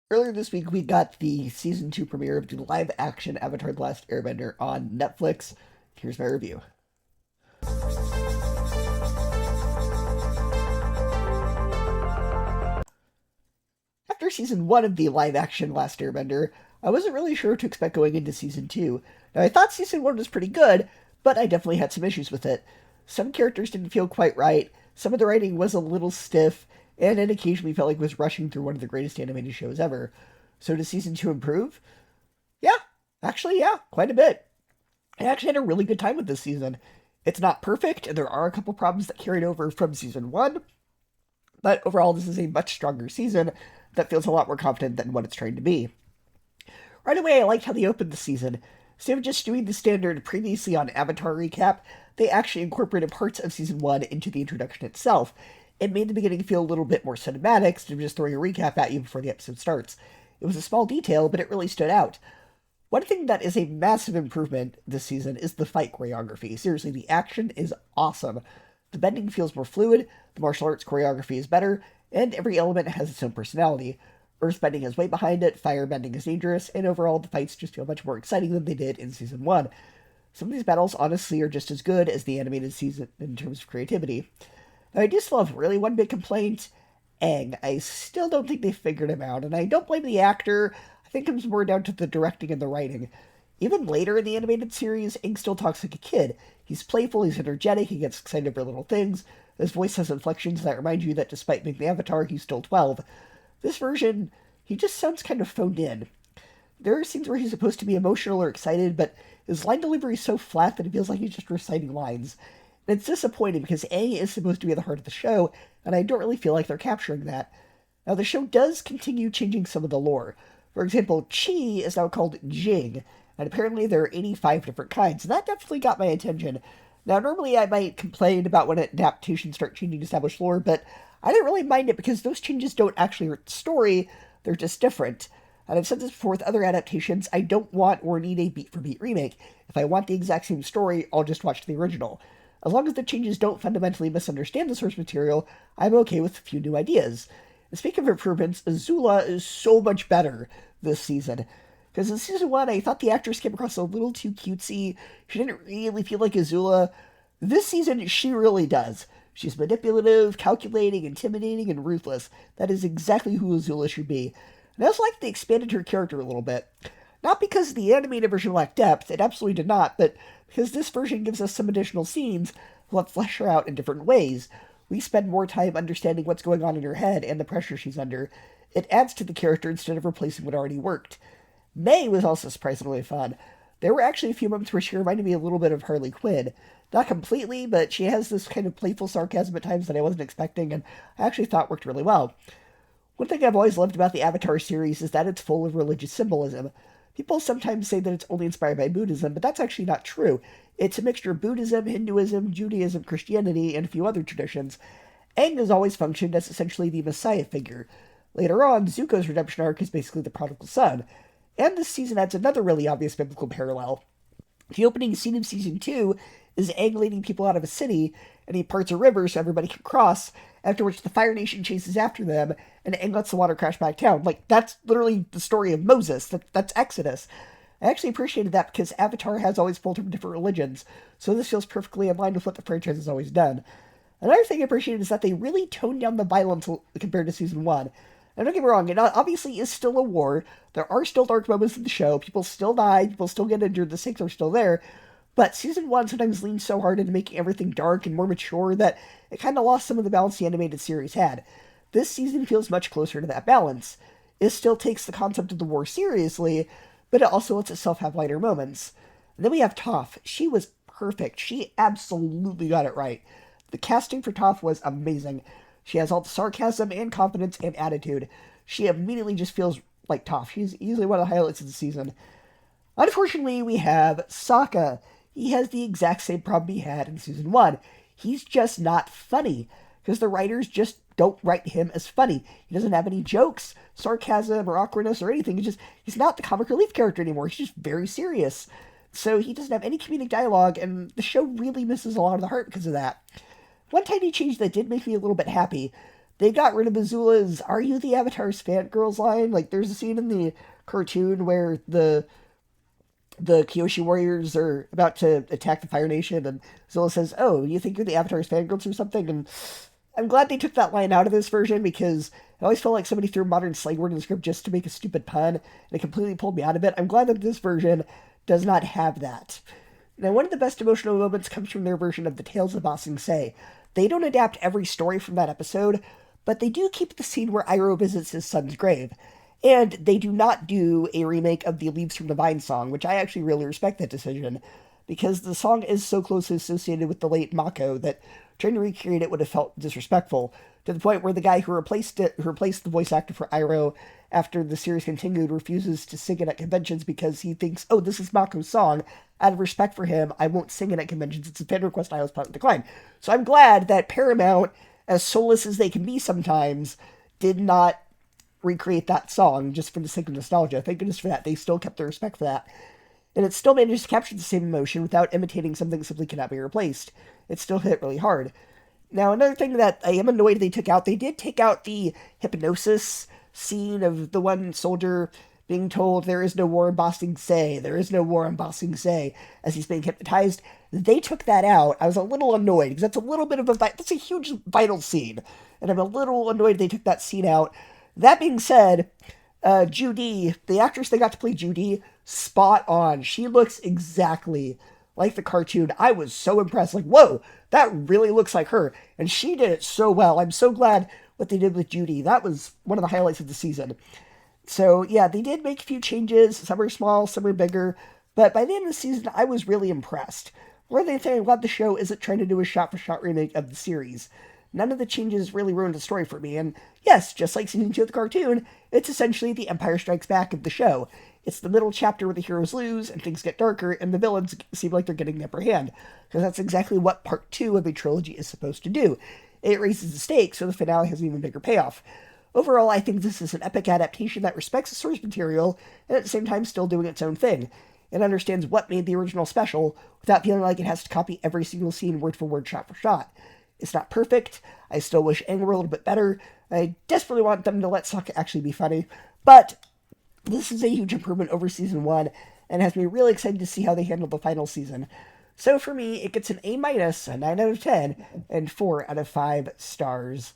Earlier this week, we got the season 2 premiere of the live action Avatar The Last Airbender on Netflix. Here's my review. After season 1 of the live action Last Airbender, I wasn't really sure what to expect going into season 2. Now, I thought season 1 was pretty good, but I definitely had some issues with it. Some characters didn't feel quite right, some of the writing was a little stiff, and it occasionally felt like it was rushing through one of the greatest animated shows ever. So, does season 2 improve? Yeah, actually, yeah, quite a bit. I actually had a really good time with this season. It's not perfect, and there are a couple problems that carried over from season 1, but overall, this is a much stronger season that feels a lot more confident than what it's trying to be. Right away, I liked how they opened the season. Instead of just doing the standard previously on Avatar recap, they actually incorporated parts of season 1 into the introduction itself. It made the beginning feel a little bit more cinematic instead of just throwing a recap at you before the episode starts. It was a small detail, but it really stood out. One thing that is a massive improvement this season is the fight choreography. Seriously, the action is awesome. The bending feels more fluid, the martial arts choreography is better, and every element has its own personality. Earthbending has weight behind it, firebending is dangerous, and overall the fights just feel much more exciting than they did in Season 1. Some of these battles honestly are just as good as the animated season in terms of creativity. Now, I do still have really one big complaint. Aang. I still don't think they figured him out, and I don't blame the actor. I think it comes more down to the directing and the writing. Even later in the animated series, Aang still talks like a kid. He's playful, he's energetic, he gets excited over little things. His voice has inflections that remind you that despite being the Avatar, he's still 12. This version, he just sounds kind of phoned in. There are scenes where he's supposed to be emotional or excited, but his line delivery is so flat that it feels like he's just reciting lines. And it's disappointing because Aang is supposed to be at the heart of the show, and I don't really feel like they're capturing that. Now, the show does continue changing some of the lore. For example, Chi is now called Jing, and apparently there are 85 different kinds, and that definitely got my attention. Now, normally I might complain about when adaptations start changing established lore, but I didn't really mind it because those changes don't actually hurt the story, they're just different. And I've said this before with other adaptations, I don't want or need a beat-for-beat remake. If I want the exact same story, I'll just watch the original. As long as the changes don't fundamentally misunderstand the source material, I'm okay with a few new ideas. And speaking of improvements, Azula is so much better this season. Because in season 1, I thought the actress came across a little too cutesy. She didn't really feel like Azula. This season, she really does. She's manipulative, calculating, intimidating, and ruthless. That is exactly who Azula should be. And I also like they expanded her character a little bit. Not because the animated version lacked depth, it absolutely did not, but because this version gives us some additional scenes that flesh her out in different ways. We spend more time understanding what's going on in her head and the pressure she's under. It adds to the character instead of replacing what already worked. May was also surprisingly fun. There were actually a few moments where she reminded me a little bit of Harley Quinn. Not completely, but she has this kind of playful sarcasm at times that I wasn't expecting, and I actually thought worked really well. One thing I've always loved about the Avatar series is that it's full of religious symbolism. People sometimes say that it's only inspired by Buddhism, but that's actually not true. It's a mixture of Buddhism, Hinduism, Judaism, Christianity, and a few other traditions. Aang has always functioned as essentially the Messiah figure. Later on, Zuko's redemption arc is basically the prodigal son. And this season adds another really obvious biblical parallel. The opening scene of season 2 is Aang leading people out of a city, and he parts a river so everybody can cross, after which the Fire Nation chases after them, and Aang lets the water crash back down. Like, that's literally the story of Moses. That's Exodus. I actually appreciated that because Avatar has always pulled from different religions, so this feels perfectly in line with what the franchise has always done. Another thing I appreciated is that they really toned down the violence compared to season 1. Now, don't get me wrong, it obviously is still a war. There are still dark moments in the show. People still die. People still get injured. The stakes are still there. But season 1 sometimes leans so hard into making everything dark and more mature that it kind of lost some of the balance the animated series had. This season feels much closer to that balance. It still takes the concept of the war seriously, but it also lets itself have lighter moments. And then we have Toph. She was perfect. She absolutely got it right. The casting for Toph was amazing. She has all the sarcasm and confidence and attitude. She immediately just feels like Toph. She's easily one of the highlights of the season. Unfortunately, we have Sokka. He has the exact same problem he had in season 1. He's just not funny, because the writers just don't write him as funny. He doesn't have any jokes, sarcasm, or awkwardness, or anything. He's not the comic relief character anymore. He's just very serious. So he doesn't have any comedic dialogue, and the show really misses a lot of the heart because of that. One tiny change that did make me a little bit happy. They got rid of Azula's "Are you the Avatar's fangirls?" line. Like, there's a scene in the cartoon where the Kyoshi warriors are about to attack the Fire Nation, and Zilla says, "Oh, you think you're the Avatar's fangirls or something?" And I'm glad they took that line out of this version, because I always felt like somebody threw a modern slang word in the script just to make a stupid pun, and it completely pulled me out of it. I'm glad that this version does not have that. Now, one of the best emotional moments comes from their version of the Tales of Ba Sing Se. They don't adapt every story from that episode, but they do keep the scene where Iroh visits his son's grave. And they do not do a remake of the Leaves from the Vine song, which I actually really respect that decision, because the song is so closely associated with the late Mako that trying to recreate it would have felt disrespectful, to the point where the guy who replaced the voice actor for Iroh after the series continued, refuses to sing it at conventions because he thinks, oh, this is Mako's song. Out of respect for him, I won't sing it at conventions. It's a fan request I was planning to decline. So I'm glad that Paramount, as soulless as they can be sometimes, did not recreate that song just for the sake of nostalgia. Thank goodness for that. They still kept their respect for that. And it still managed to capture the same emotion without imitating something that simply cannot be replaced. It still hit really hard. Now, another thing that I am annoyed they took out, they did take out the hypnosis scene of the one soldier being told there is no war in Ba Sing Se, there is no war in Ba Sing Se, as he's being hypnotized. They took that out. I was a little annoyed, because that's a little bit of that's a huge vital scene, and I'm a little annoyed they took that scene out. That being said, Judy, the actress that got to play Judy, spot on. She looks exactly like the cartoon. I was so impressed. Like, whoa, that really looks like her. And she did it so well. I'm so glad what they did with Judy. That was one of the highlights of the season. So, yeah, they did make a few changes. Some are small, some are bigger. But by the end of the season, I was really impressed. More than anything, I'm glad the show isn't trying to do a shot-for-shot remake of the series. None of the changes really ruined the story for me, and yes, just like season 2 of the cartoon, it's essentially the Empire Strikes Back of the show. It's the middle chapter where the heroes lose, and things get darker, and the villains seem like they're getting the upper hand. Because that's exactly what part 2 of a trilogy is supposed to do. It raises the stakes, so the finale has an even bigger payoff. Overall, I think this is an epic adaptation that respects the source material, and at the same time still doing its own thing. It understands what made the original special, without feeling like it has to copy every single scene word for word, shot for shot. It's not perfect. I still wish Aang were a little bit better. I desperately want them to let Sokka actually be funny. But this is a huge improvement over Season 1, and has me really excited to see how they handle the final season. So for me, it gets an A-, a 9 out of 10, and 4 out of 5 stars.